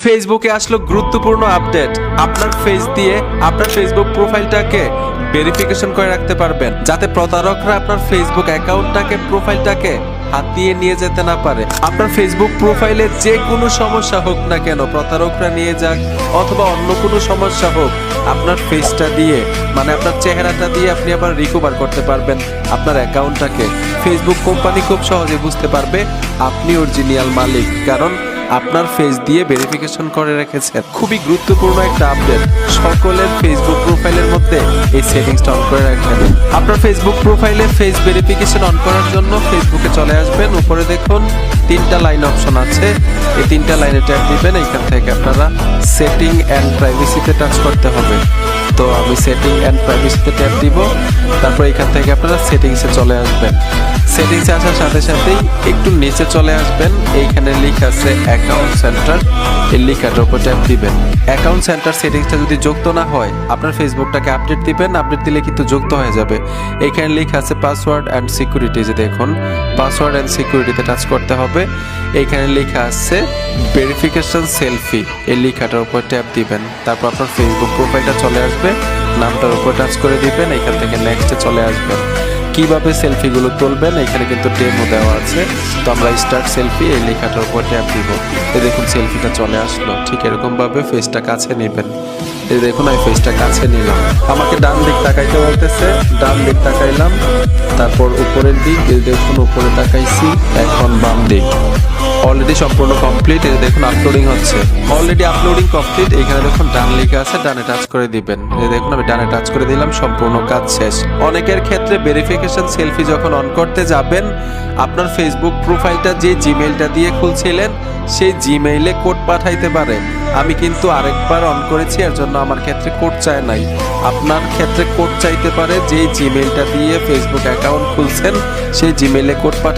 ফেসবুকে আসলো গুরুত্বপূর্ণ আপডেট। আপনার ফেস দিয়ে আপনার ফেসবুক প্রোফাইলটাকে ভেরিফিকেশন করে রাখতে পারবেন, যাতে প্রতারকরা আপনার ফেসবুক অ্যাকাউন্টটাকে প্রোফাইলটাকে হাতিয়ে নিয়ে যেতে না পারে। আপনার ফেসবুক প্রোফাইলে যে কোনো সমস্যা হোক না কেন, প্রতারকরা নিয়ে যাক অথবা অন্য কোনো সমস্যা হোক, আপনার ফেসটা দিয়ে মানে আপনার চেহারাটা দিয়ে আপনি আবার রিকভার করতে পারবেন আপনার অ্যাকাউন্টটাকে। ফেসবুক কোম্পানি খুব সহজে বুঝতে পারবে আপনি অরিজিনাল মালিক, কারণ আপনার ফেস দিয়ে ভেরিফিকেশন করে রেখেছেন। খুবই গুরুত্বপূর্ণ একটা আপডেট। সকলের ফেসবুক প্রোফাইলের মধ্যে এই সেটিংসটা অন করে রাখবেন। আপনার ফেসবুক প্রোফাইলে ফেস ভেরিফিকেশন অন করার জন্য ফেসবুকে চলে আসবেন। উপরে দেখুন 3টা লাইন অপশন আছে, এই 3টা লাইনে ট্যাপ দিবেন। এইখান থেকে আপনারা সেটিং অ্যান্ড প্রাইভেসিতে টাচ করতে হবে। তো আমি সেটিং অ্যান্ড প্রাইভেসিতে ট্যাপ দিব। তারপর এখান থেকে আপনারা সেটিংসে চলে আসবেন। সেটিংসে আসার সাথে সাথেই একটু নিচে চলে আসবেন, এইখানে লেখা আছে অ্যাকাউন্ট সেন্টার, এই লেখাটার উপর ট্যাপ দিবেন। অ্যাকাউন্ট সেন্টার সেটিংসটা যদি যুক্ত না হয়, আপনার ফেসবুকটাকে আপডেট দিবেন, আপডেট দিলে কিন্তু যুক্ত হয়ে যাবে। এইখানে লেখা আছে পাসওয়ার্ড অ্যান্ড সিকিউরিটি, যে দেখুন পাসওয়ার্ড অ্যান্ড সিকিউরিটিতে টাচ করতে হবে। এইখানে লেখা আছে ভেরিফিকেশন সেলফি, এই লেখাটার উপর ট্যাপ দিবেন। তারপর আপনার ফেসবুক প্রোফাইলটা চলে আসবে, নামটার উপর টাচ করে দিবেন। এখান থেকে নেক্সটে চলে আসবেন। কিভাবে সেলফিগুলো তুলবেন এখানে কিন্তু ডেমো দেওয়া আছে। তো আমরা স্টার্ট সেলফি, এই লেখাটার উপর ট্যাপ দিব। এই দেখুন সেলফিটা চলে আসলো। ঠিক এরকম ভাবে ফেসটা কাছে নেবেন। এই দেখুন আমি ফেসটা কাছে নিলাম। আমাকে ডান দিক তাকাইতে বলতেছে, ডান দিক তাকাইলাম। তারপর উপরের দিক, এই দেখুন উপরে তাকাইছি। এখন বাম দিক। অলরেডি সম্পূর্ণ কমপ্লিট। এই দেখুন আপলোডিং হচ্ছে, অলরেডি আপলোডিং কমপ্লিট। এখানে দেখুন ডান লেখা আছে, ডানে টাচ করে দিবেন। এই দেখুন আমি ডানে টাচ করে দিলাম, সম্পূর্ণ কাজ শেষ। অনেকের ক্ষেত্রে ভেরিফিকেশন সেলফি যখন অন করতে যাবেন, আপনার ফেসবুক প্রোফাইলটা যে জিমেইলটা দিয়ে খুলছিলেন সেই জিমেইলে কোড পাঠাইতে পারে। আমি কিন্তু আরেকবার অন করেছি, এর জন্য আমার ক্ষেত্রে কোড চায় নাই। আপনার ক্ষেত্রে কোড চাইতে পারে, যে জিমেইলটা দিয়ে ফেসবুক অ্যাকাউন্ট খুলছেন সেই জিমেইলে কোড পাঠা